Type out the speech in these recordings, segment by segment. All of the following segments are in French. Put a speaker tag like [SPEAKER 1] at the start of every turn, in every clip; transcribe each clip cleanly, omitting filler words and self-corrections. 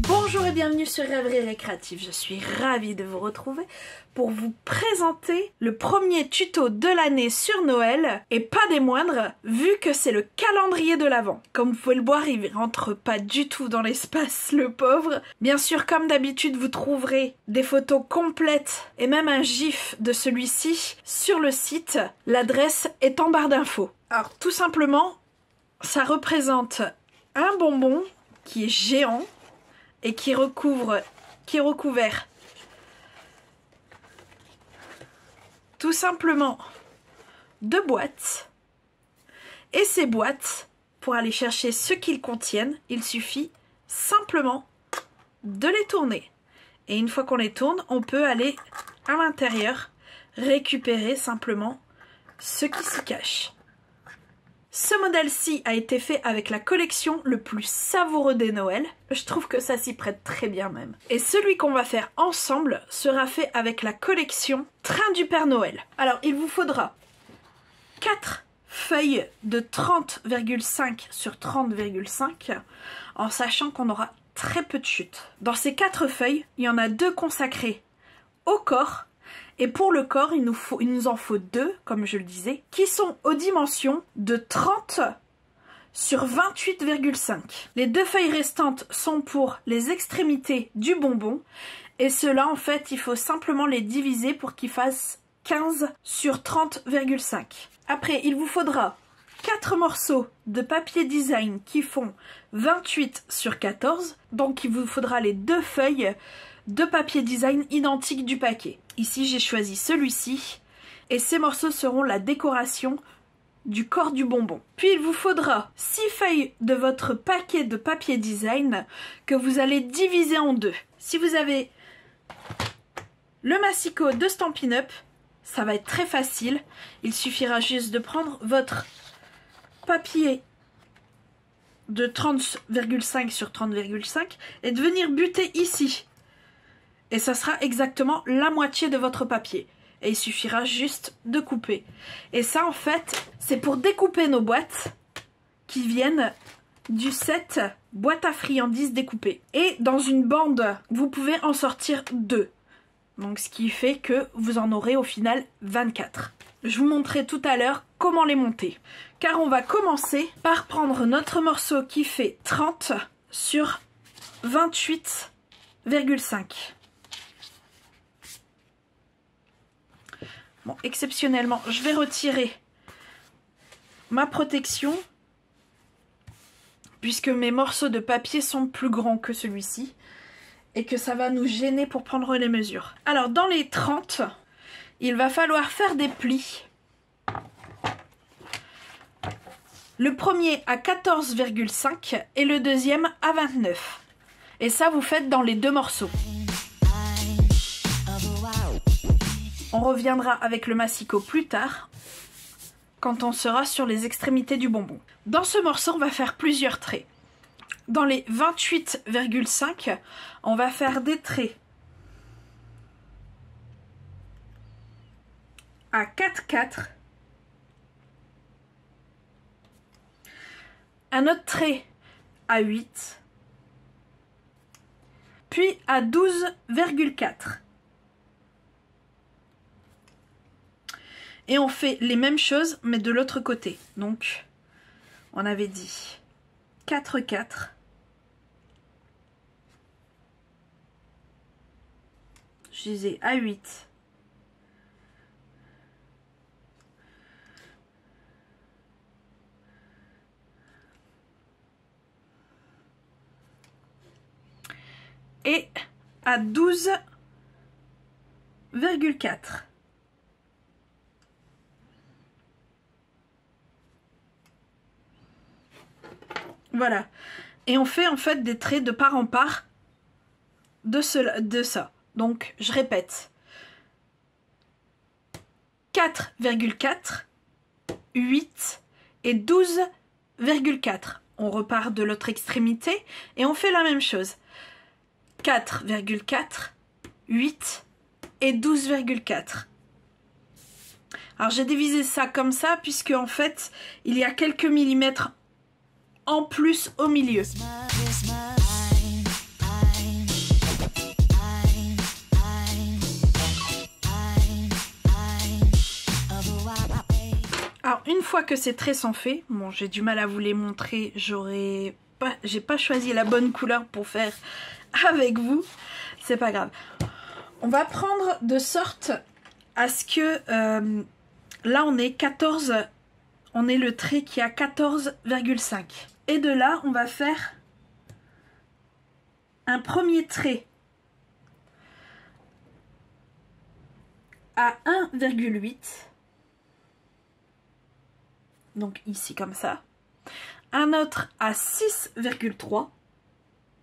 [SPEAKER 1] Bonjour et bienvenue sur Rêverie Récréative, je suis ravie de vous retrouver pour vous présenter le premier tuto de l'année sur Noël, et pas des moindres, vu que c'est le calendrier de l'Avent. Comme vous pouvez le voir, il rentre pas du tout dans l'espace, le pauvre. Bien sûr, comme d'habitude, vous trouverez des photos complètes et même un gif de celui-ci sur le site. L'adresse est en barre d'infos. Alors tout simplement, ça représente un bonbon qui est géant et qui est recouvert tout simplement de boîtes. Et ces boîtes, pour aller chercher ce qu'ils contiennent, il suffit simplement de les tourner. Et une fois qu'on les tourne, on peut aller à l'intérieur récupérer simplement ce qui s'y cache. Ce modèle-ci a été fait avec la collection le plus savoureux des Noëls. Je trouve que ça s'y prête très bien même. Et celui qu'on va faire ensemble sera fait avec la collection Train du Père Noël. Alors il vous faudra 4 feuilles de 30,5 sur 30,5 en sachant qu'on aura très peu de chutes. Dans ces 4 feuilles, il y en a 2 consacrées au corps. Et pour le corps, il nous en faut 2, comme je le disais, qui sont aux dimensions de 30 sur 28,5. Les 2 feuilles restantes sont pour les extrémités du bonbon. Et ceux-là, en fait, il faut simplement les diviser pour qu'ils fassent 15 sur 30,5. Après, il vous faudra 4 morceaux de papier design qui font 28 sur 14. Donc, il vous faudra les 2 feuilles de papier design identiques du paquet. Ici j'ai choisi celui-ci et ces morceaux seront la décoration du corps du bonbon. Puis il vous faudra 6 feuilles de votre paquet de papier design que vous allez diviser en 2. Si vous avez le massicot de Stampin' Up, ça va être très facile. Il suffira juste de prendre votre papier de 30,5 sur 30,5 et de venir buter ici. Et ça sera exactement la moitié de votre papier. Et il suffira juste de couper. Et ça, en fait, c'est pour découper nos boîtes qui viennent du set boîte à friandises découpée. Et dans une bande, vous pouvez en sortir 2. Donc, ce qui fait que vous en aurez au final 24. Je vous montrerai tout à l'heure comment les monter. Car on va commencer par prendre notre morceau qui fait 30 sur 28,5. Bon, exceptionnellement, je vais retirer ma protection puisque mes morceaux de papier sont plus grands que celui-ci et que ça va nous gêner pour prendre les mesures. Alors, dans les 30, il va falloir faire des plis. Le premier à 14,5 et le deuxième à 29. Et ça, vous faites dans les 2 morceaux. On reviendra avec le massicot plus tard, quand on sera sur les extrémités du bonbon. Dans ce morceau, on va faire plusieurs traits. Dans les 28,5, on va faire des traits à 4,4, un autre trait à 8, puis à 12,4. Et on fait les mêmes choses, mais de l'autre côté. Donc, on avait dit 4,4. Je disais à 8. Et à 12,4. Voilà. Et on fait en fait des traits de part en part de ça. Donc, je répète. 4,4, 8 et 12,4. On repart de l'autre extrémité et on fait la même chose. 4,4, 8 et 12,4. Alors j'ai divisé ça comme ça puisque en fait il y a quelques millimètres en plus au milieu. Alors une fois que ces traits sont faits, bon j'ai du mal à vous les montrer, j'ai pas choisi la bonne couleur pour faire avec vous, c'est pas grave. On va prendre de sorte à ce que là on est 14, on est le trait qui a 14,5. Et de là on va faire un premier trait à 1,8. Donc ici comme ça. Un autre à 6,3.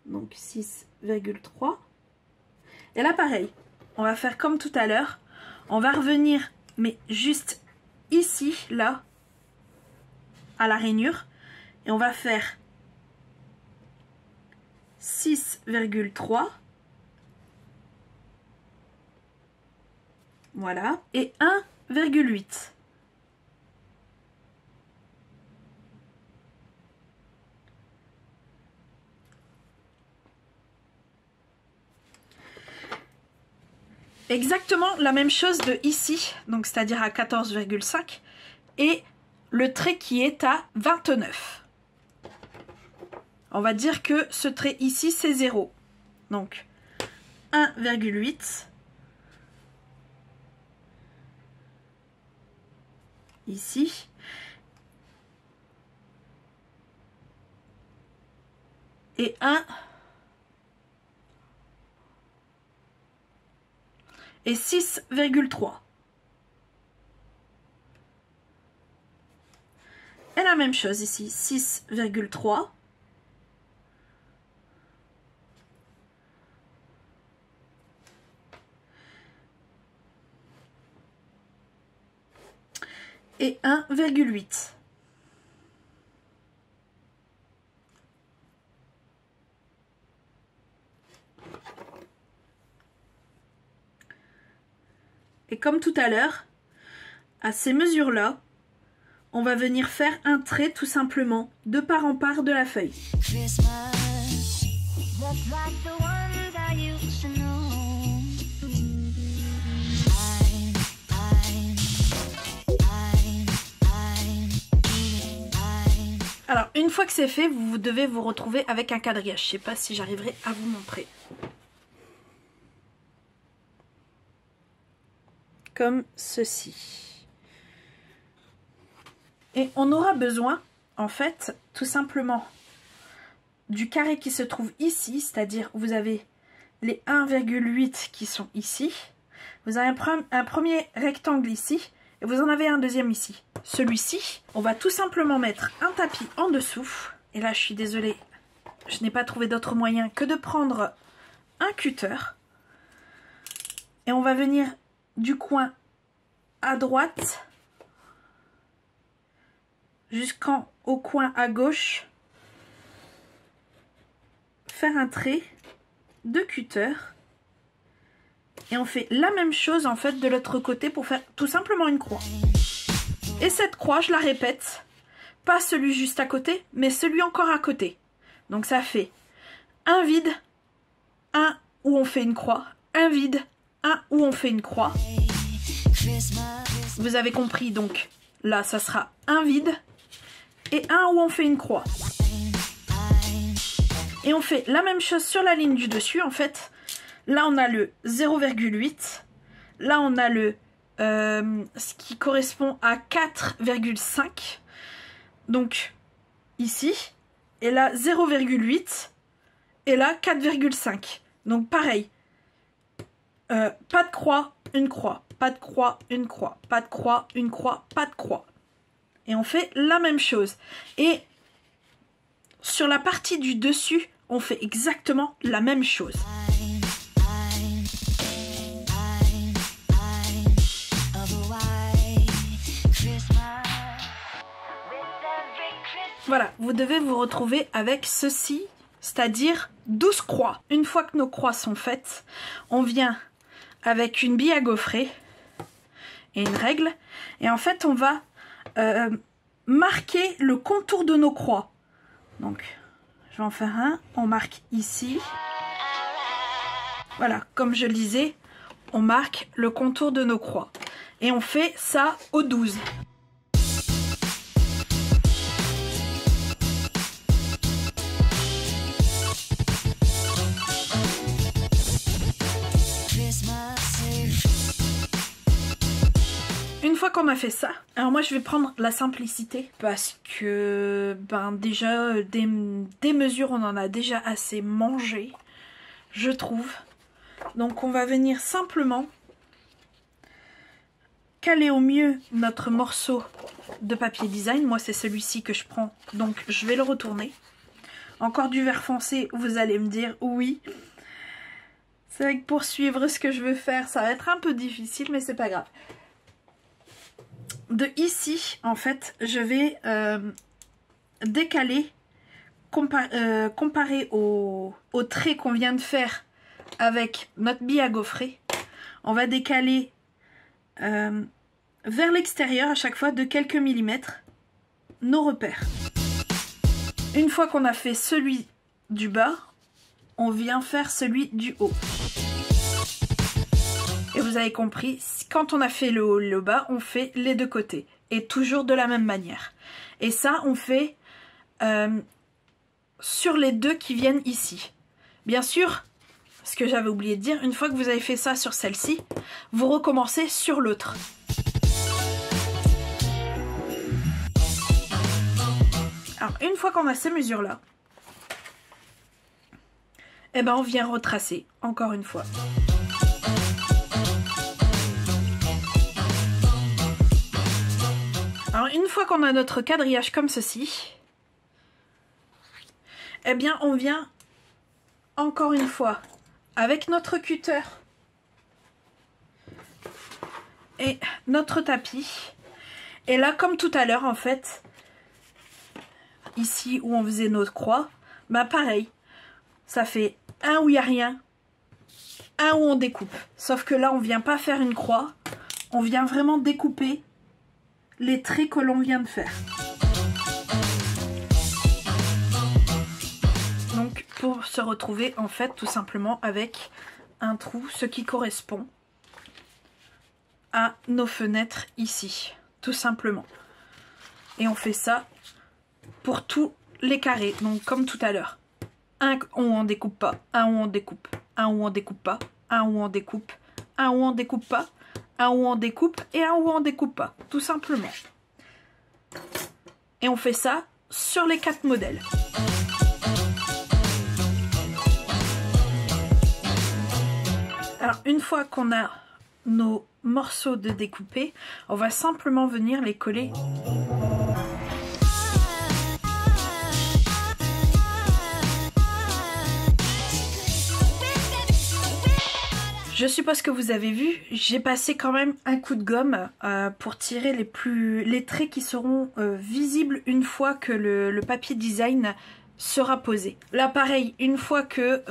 [SPEAKER 1] Donc 6,3. Et là pareil, on va faire comme tout à l'heure. On va revenir, mais juste ici, là, à la rainure. Et on va faire 6,3. Voilà. Et 1,8. Exactement la même chose de ici, donc c'est-à-dire à 14,5 et le trait qui est à 29. On va dire que ce trait ici c'est 0. Donc 1,8 ici. Et 1 et 6,3. Et la même chose ici, 6,3. Et 1,8. Et comme tout à l'heure, à ces mesures-là, on va venir faire un trait tout simplement de part en part de la feuille. Alors, une fois que c'est fait, vous devez vous retrouver avec un quadrillage. Je ne sais pas si j'arriverai à vous montrer. Comme ceci. Et on aura besoin, en fait, tout simplement, du carré qui se trouve ici, c'est-à-dire vous avez les 1,8 qui sont ici. Vous avez un premier rectangle ici, et vous en avez un deuxième ici. Celui-ci, on va tout simplement mettre un tapis en dessous. Et là, je suis désolée, je n'ai pas trouvé d'autre moyen que de prendre un cutter. Et on va venir du coin à droite jusqu'au coin à gauche, faire un trait de cutter. Et on fait la même chose en fait de l'autre côté pour faire tout simplement une croix. Et cette croix, je la répète, pas celui juste à côté, mais celui encore à côté. Donc ça fait un vide, un où on fait une croix, un vide, un où on fait une croix. Vous avez compris, donc là ça sera un vide et un où on fait une croix. Et on fait la même chose sur la ligne du dessus en fait. Là on a le 0,8, là on a le ce qui correspond à 4,5, donc ici, et là 0,8 et là 4,5. Donc pareil, pas de croix, une croix, pas de croix, une croix, pas de croix, une croix, pas de croix. Et on fait la même chose. Et sur la partie du dessus, on fait exactement la même chose. Voilà, vous devez vous retrouver avec ceci, c'est-à-dire 12 croix. Une fois que nos croix sont faites, on vient avec une bille à gaufrer et une règle. Et en fait, on va marquer le contour de nos croix. Donc, je vais en faire un. On marque ici. Voilà, comme je le disais, on marque le contour de nos croix. Et on fait ça au 12. Une fois qu'on a fait ça, alors moi je vais prendre la simplicité parce que ben déjà des mesures on en a déjà assez mangé, je trouve. Donc on va venir simplement caler au mieux notre morceau de papier design. Moi c'est celui-ci que je prends, donc je vais le retourner. Encore du vert foncé, vous allez me dire oui. C'est vrai que pour suivre ce que je veux faire, ça va être un peu difficile, mais c'est pas grave. De ici, en fait, je vais décaler, comparé au trait qu'on vient de faire avec notre bille à gaufrer. On va décaler vers l'extérieur à chaque fois de quelques millimètres nos repères. Une fois qu'on a fait celui du bas, on vient faire celui du haut. Et vous avez compris, quand on a fait le haut et le bas, on fait les deux côtés. Et toujours de la même manière. Et ça, on fait sur les deux qui viennent ici. Bien sûr, ce que j'avais oublié de dire, une fois que vous avez fait ça sur celle-ci, vous recommencez sur l'autre. Alors, une fois qu'on a ces mesures-là, eh ben, on vient retracer, encore une fois. Alors une fois qu'on a notre quadrillage comme ceci, eh bien on vient encore une fois avec notre cutter et notre tapis. Et là comme tout à l'heure en fait, ici où on faisait notre croix, bah pareil, ça fait un où il n'y a rien, un où on découpe. Sauf que là on vient pas faire une croix, on vient vraiment découper les traits que l'on vient de faire. Donc pour se retrouver en fait tout simplement avec un trou, ce qui correspond à nos fenêtres ici, tout simplement. Et on fait ça pour tous les carrés, donc comme tout à l'heure. Un où on découpe pas, un où on découpe, un où on découpe pas, un où on découpe, un où on découpe pas, un où on découpe et un où on découpe pas, tout simplement. Et on fait ça sur les 4 modèles. Alors une fois qu'on a nos morceaux de découpés, on va simplement venir les coller. Je suppose que vous avez vu, j'ai passé quand même un coup de gomme pour tirer les traits qui seront visibles une fois que le papier design sera posé. Là pareil, une fois que,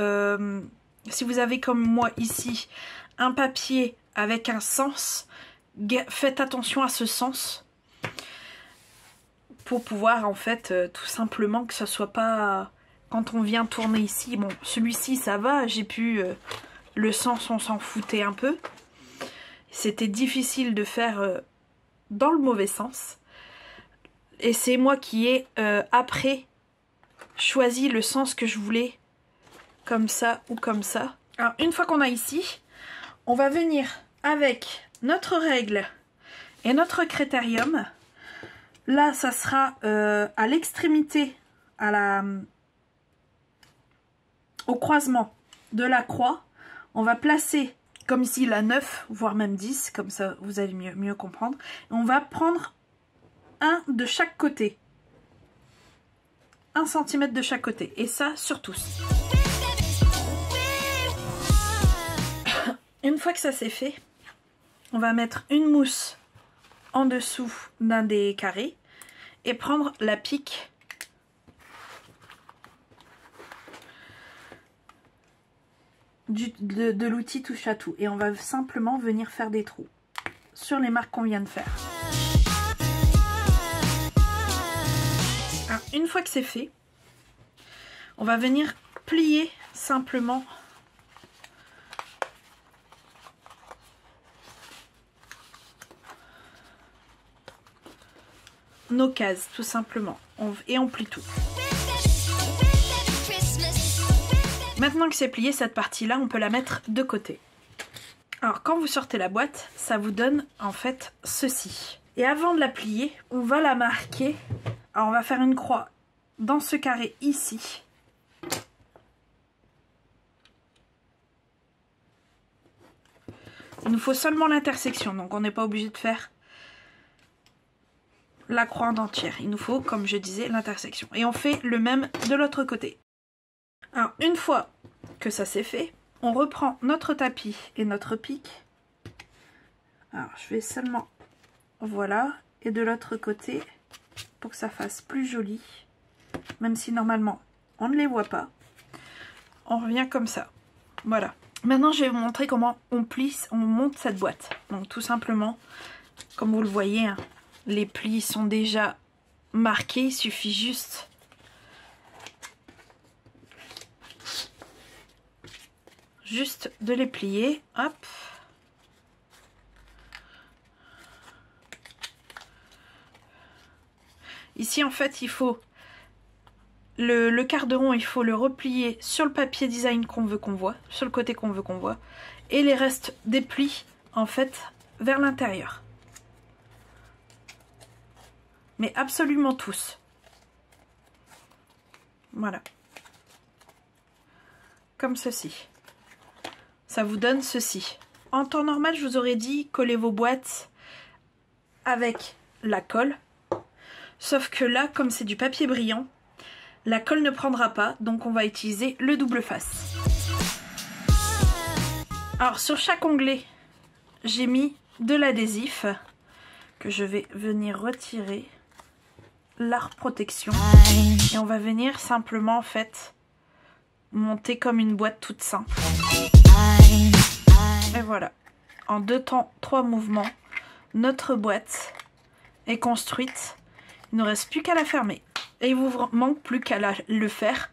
[SPEAKER 1] si vous avez comme moi ici, un papier avec un sens, faites attention à ce sens pour pouvoir en fait tout simplement que ce soit pas, quand on vient tourner ici, bon celui-ci ça va, j'ai pu... le sens, on s'en foutait un peu. C'était difficile de faire dans le mauvais sens. Et c'est moi qui ai, après, choisi le sens que je voulais. Comme ça ou comme ça. Alors, une fois qu'on a ici, on va venir avec notre règle et notre critérium. Là, ça sera à l'extrémité, au croisement de la croix. On va placer, comme ici, la 9, voire même 10, comme ça vous allez mieux comprendre. Et on va prendre un de chaque côté. 1 cm de chaque côté. Et ça, sur tous. Une fois que ça c'est fait, on va mettre une mousse en dessous d'un des carrés et prendre la pique de l'outil touche à tout. Et on va simplement venir faire des trous sur les marques qu'on vient de faire. Alors, une fois que c'est fait, on va venir plier simplement nos cases, tout simplement. Et on plie tout. Maintenant que c'est plié, cette partie-là, on peut la mettre de côté. Alors, quand vous sortez la boîte, ça vous donne en fait ceci. Et avant de la plier, on va la marquer. Alors, on va faire une croix dans ce carré ici. Il nous faut seulement l'intersection, donc on n'est pas obligé de faire la croix en entière. Il nous faut, comme je disais, l'intersection. Et on fait le même de l'autre côté. Alors, une fois que ça c'est fait, on reprend notre tapis et notre pic. Alors, je vais seulement... Voilà. Et de l'autre côté, pour que ça fasse plus joli, même si normalement on ne les voit pas, on revient comme ça. Voilà. Maintenant, je vais vous montrer comment on monte cette boîte. Donc, tout simplement, comme vous le voyez, hein, les plis sont déjà marqués. Il suffit juste de les plier. Hop. Ici, en fait, il faut le quart de rond, il faut le replier sur le papier design qu'on veut qu'on voit, sur le côté qu'on veut qu'on voit, et les restes des plis, en fait, vers l'intérieur. Mais absolument tous. Voilà. Comme ceci. Ça vous donne ceci. En temps normal, je vous aurais dit coller vos boîtes avec la colle. Sauf que là, comme c'est du papier brillant, la colle ne prendra pas, donc on va utiliser le double face. Alors sur chaque onglet, j'ai mis de l'adhésif que je vais venir retirer, la protection, et on va venir simplement en fait monter comme une boîte toute simple. Et voilà, en 2 temps, 3 mouvements, notre boîte est construite. Il ne reste plus qu'à la fermer. Et il vous manque plus qu'à le faire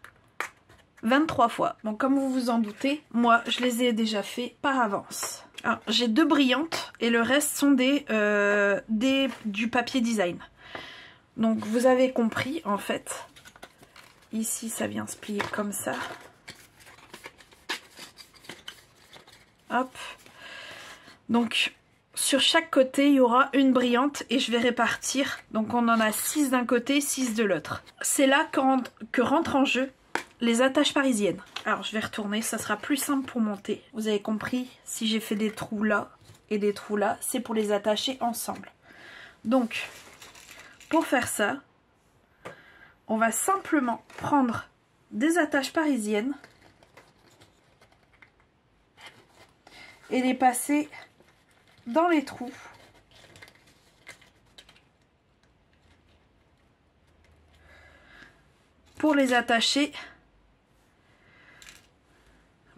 [SPEAKER 1] 23 fois. Donc comme vous vous en doutez, moi je les ai déjà fait par avance. Alors j'ai 2 brillantes et le reste sont du papier design. Donc vous avez compris en fait. Ici ça vient se plier comme ça. Hop. Donc sur chaque côté, il y aura une brillante et je vais répartir. Donc on en a 6 d'un côté, 6 de l'autre. C'est là que rentrent en jeu les attaches parisiennes. Alors je vais retourner, ça sera plus simple pour monter. Vous avez compris, si j'ai fait des trous là et des trous là, c'est pour les attacher ensemble. Donc, pour faire ça, on va simplement prendre des attaches parisiennes et les passer dans les trous. Pour les attacher,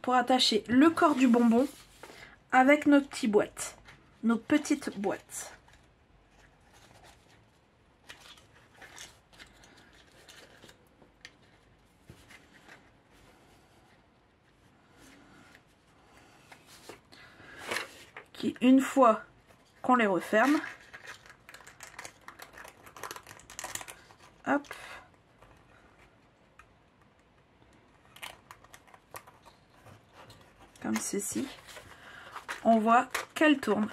[SPEAKER 1] pour attacher le corps du bonbon avec nos petites boîtes, nos petites boîtes. Qui, une fois qu'on les referme, hop, comme ceci, on voit qu'elle tourne.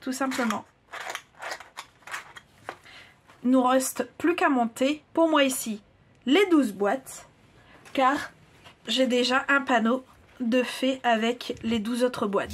[SPEAKER 1] Tout simplement. Il nous reste plus qu'à monter, pour moi ici, les 12 boîtes, car j'ai déjà un panneau de fait avec les 12 autres boîtes.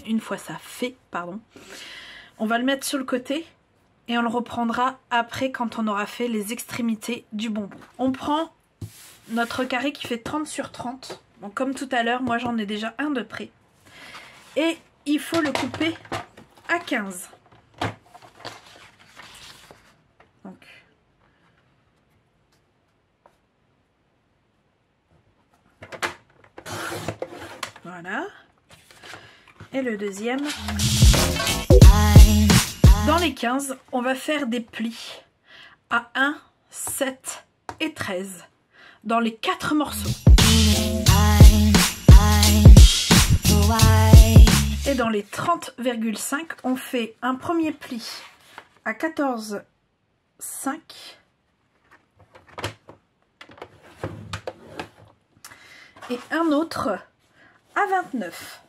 [SPEAKER 1] Une une fois ça fait, pardon. On va le mettre sur le côté et on le reprendra après quand on aura fait les extrémités du bonbon. On prend notre carré qui fait 30 sur 30. Donc comme tout à l'heure, moi j'en ai déjà un de près. Et il faut le couper à 15. Donc voilà. Et le deuxième. Dans les 15, on va faire des plis à 1, 7 et 13 dans les 4 morceaux. Et dans les 30,5, on fait un premier pli à 14,5 et un autre à 29.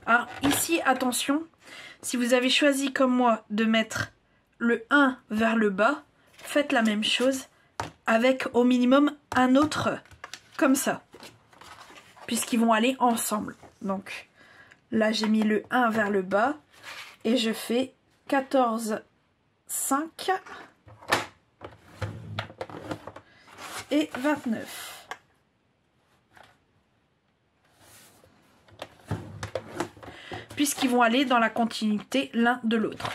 [SPEAKER 1] Alors ici, attention, si vous avez choisi comme moi de mettre le 1 vers le bas, faites la même chose avec au minimum un autre comme ça, puisqu'ils vont aller ensemble. Donc là, j'ai mis le 1 vers le bas et je fais 14,5 et 29. Puisqu'ils vont aller dans la continuité l'un de l'autre.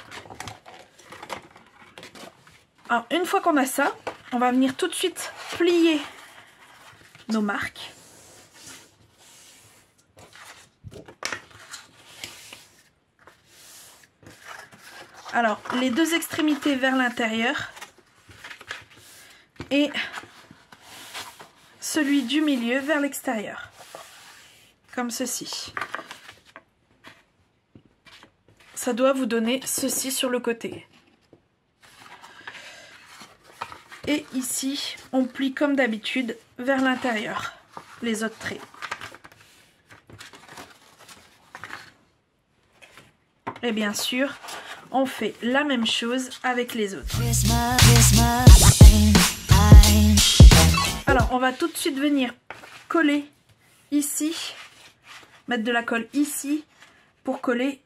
[SPEAKER 1] Alors, une fois qu'on a ça, on va venir tout de suite plier nos marques. Alors, les deux extrémités vers l'intérieur et celui du milieu vers l'extérieur. Comme ceci. Ça doit vous donner ceci sur le côté. Et ici, on plie comme d'habitude vers l'intérieur, les autres traits. Et bien sûr, on fait la même chose avec les autres. Alors, on va tout de suite venir coller ici, mettre de la colle ici pour coller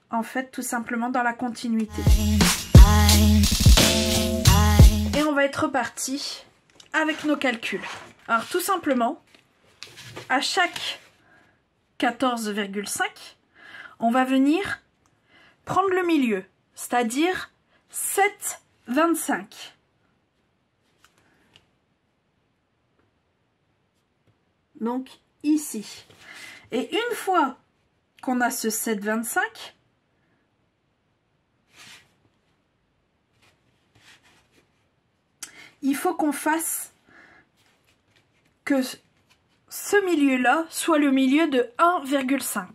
[SPEAKER 1] en fait tout simplement dans la continuité. Et on va être reparti avec nos calculs. Alors tout simplement, à chaque 14,5, on va venir prendre le milieu, c'est-à-dire 7,25. Donc ici. Et une fois qu'on a ce 7,25, il faut qu'on fasse que ce milieu-là soit le milieu de 1,5.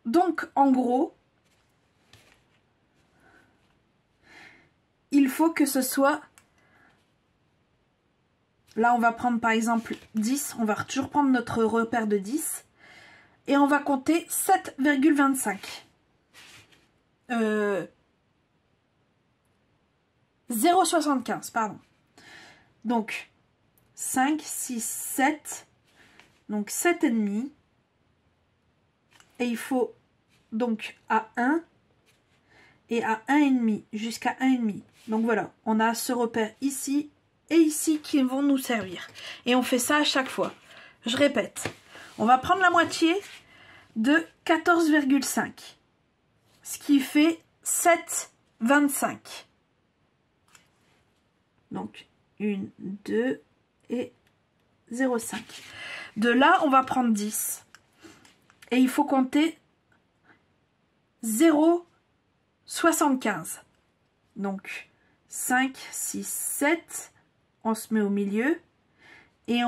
[SPEAKER 1] Donc, en gros, il faut que ce soit... Là, on va prendre par exemple 10. On va toujours prendre notre repère de 10. Et on va compter 7,25. 0,75, pardon. Donc, 5, 6, 7. Donc, 7,5. Et il faut donc à 1 et à 1,5 jusqu'à 1,5. Donc, voilà. On a ce repère ici et ici qui vont nous servir. Et on fait ça à chaque fois. Je répète. On va prendre la moitié de 14,5. Ce qui fait 7,25. Donc, 1, 2 et 0,5. De là, on va prendre 10. Et il faut compter 0,75. Donc, 5, 6, 7. On se met au milieu. Et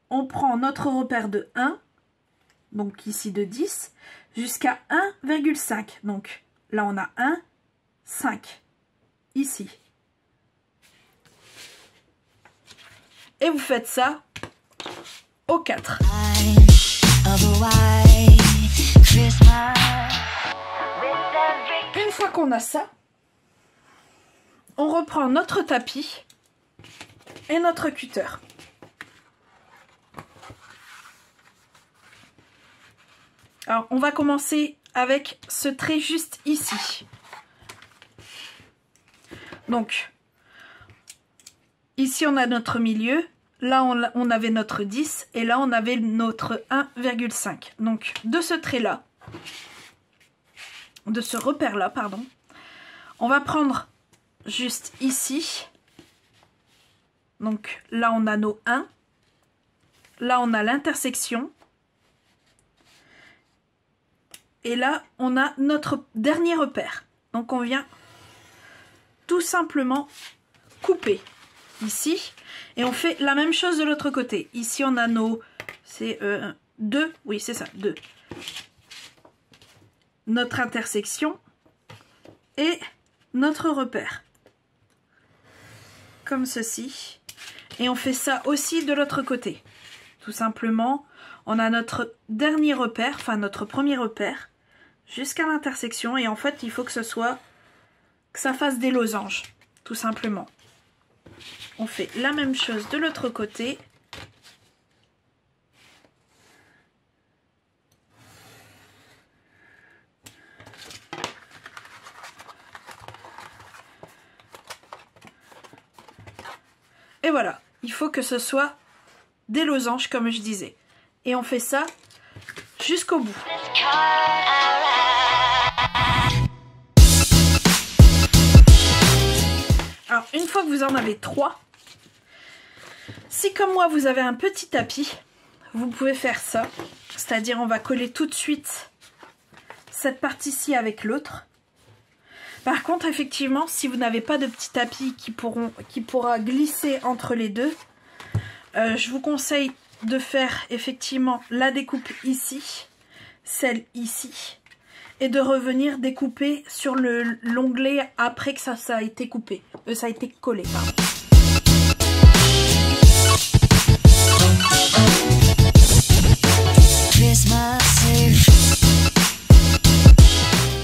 [SPEAKER 1] on prend notre repère de 1. Donc, ici de 10. Jusqu'à 1,5. Donc, là, on a 1, 5. Ici. Et vous faites ça au 4. Une fois qu'on a ça, on reprend notre tapis et notre cutter. Alors, on va commencer avec ce trait juste ici. Donc, ici, on a notre milieu. Là, on avait notre 10 et là, on avait notre 1,5. Donc, de ce trait-là, de ce repère-là, pardon, on va prendre juste ici. Donc, là, on a nos 1. Là, on a l'intersection. Et là, on a notre dernier repère. Donc, on vient tout simplement couper ici. Et on fait la même chose de l'autre côté. Ici, on a nos... C'est 2. Oui, c'est ça, 2. Notre intersection et notre repère. Comme ceci. Et on fait ça aussi de l'autre côté. Tout simplement, on a notre dernier repère, enfin notre premier repère, jusqu'à l'intersection. Et en fait, il faut que ça fasse des losanges, tout simplement. On fait la même chose de l'autre côté. Et voilà, il faut que ce soit des losanges comme je disais. Et on fait ça jusqu'au bout. Alors, une fois que vous en avez 3, si comme moi vous avez un petit tapis, vous pouvez faire ça. C'est-à-dire on va coller tout de suite cette partie-ci avec l'autre. Par contre, effectivement, si vous n'avez pas de petit tapis qui pourra glisser entre les deux, je vous conseille de faire effectivement la découpe ici, celle ici, et de revenir découper sur l'onglet après que ça a été coupé, ça a été collé, pardon.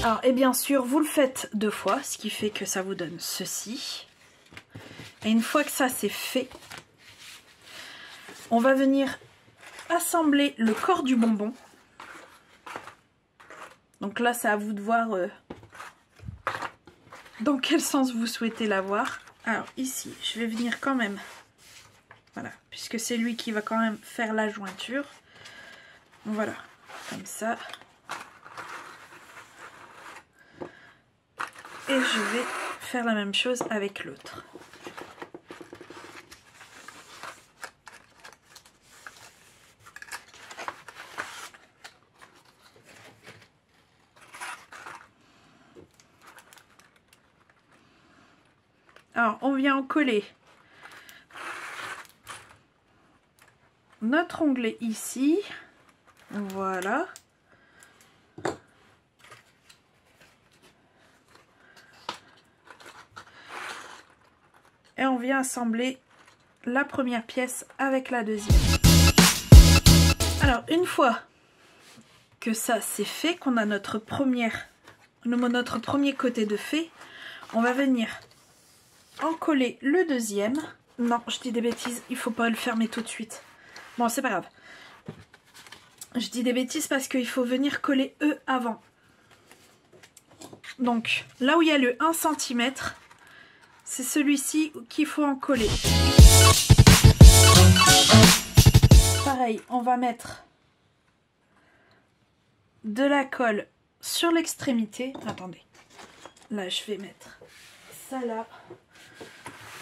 [SPEAKER 1] Alors, et bien sûr, vous le faites 2 fois, ce qui fait que ça vous donne ceci. Et une fois que ça c'est fait, on va venir assembler le corps du bonbon. Donc là, c'est à vous de voir dans quel sens vous souhaitez l'avoir. Alors ici, je vais venir quand même, voilà, puisque c'est lui qui va quand même faire la jointure. Voilà, comme ça. Et je vais faire la même chose avec l'autre. Alors, on vient en coller notre onglet ici. Voilà. Et on vient assembler la première pièce avec la deuxième. Alors, une fois que ça c'est fait, qu'on a notre premier côté de fait, on va venir en coller le deuxième. Non, je dis des bêtises, il faut pas le fermer tout de suite. Bon, c'est pas grave. Je dis des bêtises parce qu'il faut venir coller eux avant. Donc, là où il y a le 1 cm, c'est celui-ci qu'il faut en coller. Pareil, on va mettre de la colle sur l'extrémité. Attendez, là je vais mettre ça là.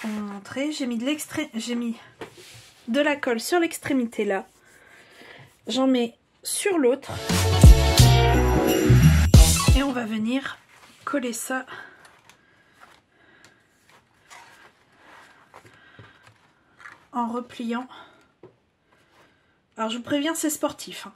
[SPEAKER 1] On va montrer. J'ai mis de la colle sur l'extrémité là. J'en mets sur l'autre. Et on va venir coller ça en repliant. Alors je vous préviens, c'est sportif, hein.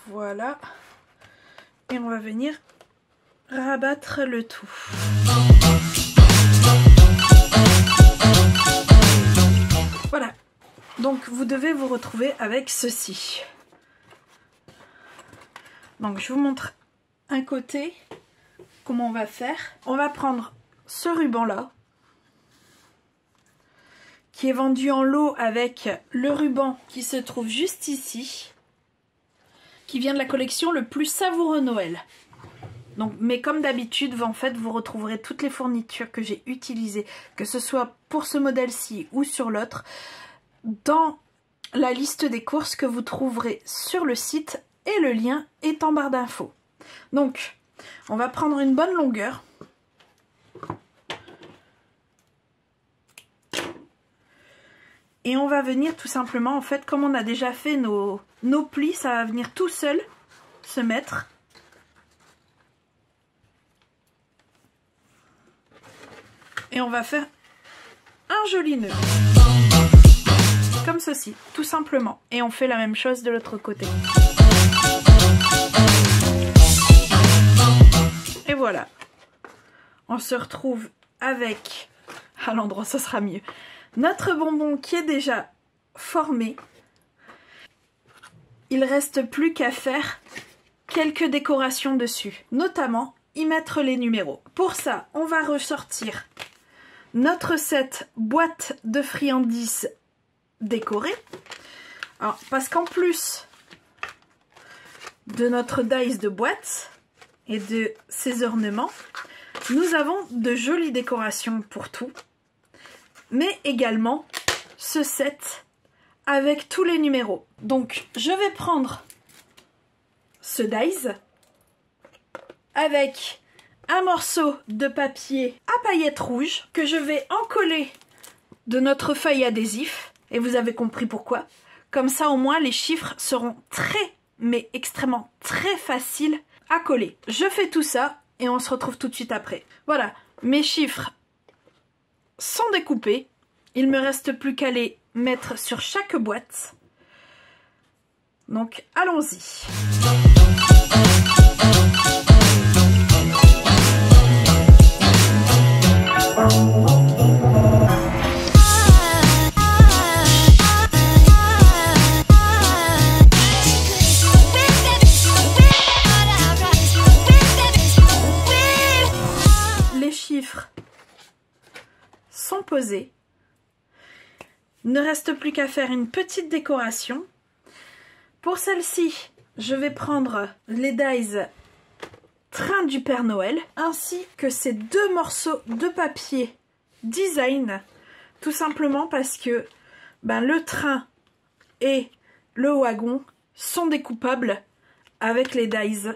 [SPEAKER 1] Voilà. Et on va venir rabattre le tout. Voilà, donc vous devez vous retrouver avec ceci. Donc je vous montre un côté comment on va faire. On va prendre ce ruban là qui est vendu en lot avec le ruban qui se trouve juste ici, qui vient de la collection Le Plus Savoureux Noël. Donc, mais comme d'habitude, en fait, vous retrouverez toutes les fournitures que j'ai utilisées, que ce soit pour ce modèle-ci ou sur l'autre, dans la liste des courses que vous trouverez sur le site et le lien est en barre d'infos. Donc, on va prendre une bonne longueur. Et on va venir tout simplement, en fait, comme on a déjà fait nos plis, ça va venir tout seul se mettre. Et on va faire un joli nœud. Comme ceci, tout simplement. Et on fait la même chose de l'autre côté. Et voilà. On se retrouve avec, à l'endroit ce sera mieux, notre bonbon qui est déjà formé. Il reste plus qu'à faire quelques décorations dessus. Notamment, y mettre les numéros. Pour ça, on va ressortir notre set boîte de friandises décorée. Alors, parce qu'en plus de notre dice de boîte et de ses ornements, nous avons de jolies décorations pour tout, mais également ce set avec tous les numéros. Donc, je vais prendre ce dice avec un morceau de papier à paillettes rouges que je vais encoller de notre feuille adhésif, et vous avez compris pourquoi. Comme ça au moins les chiffres seront très mais extrêmement très faciles à coller. Je fais tout ça et on se retrouve tout de suite après. Voilà, mes chiffres sont découpés, il me reste plus qu'à les mettre sur chaque boîte. Donc allons-y. Les chiffres sont posés. Il ne reste plus qu'à faire une petite décoration. Pour celle-ci, je vais prendre les dies Train du Père Noël, ainsi que ces deux morceaux de papier design, tout simplement parce que le train et le wagon sont découpables avec les dies.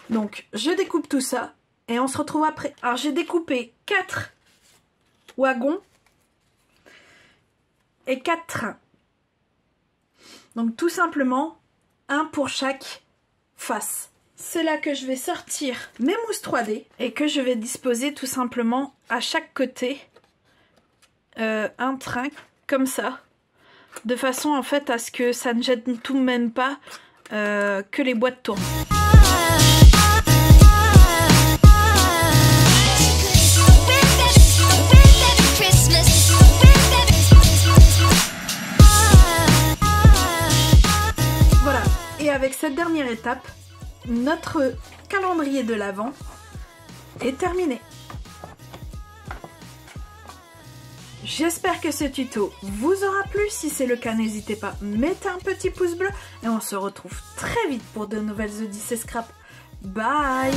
[SPEAKER 1] Donc je découpe tout ça et on se retrouve après. Alors j'ai découpé 4 wagons et 4 trains. Donc tout simplement un pour chaque face. C'est là que je vais sortir mes mousses 3D et que je vais disposer tout simplement à chaque côté un train comme ça, de façon en fait à ce que ça ne gêne tout de même pas que les boîtes tournent. Voilà, et avec cette dernière étape, notre calendrier de l'Avent est terminé. J'espère que ce tuto vous aura plu. Si c'est le cas, n'hésitez pas, mettez un petit pouce bleu et on se retrouve très vite pour de nouvelles Odyssées Scrap. Bye!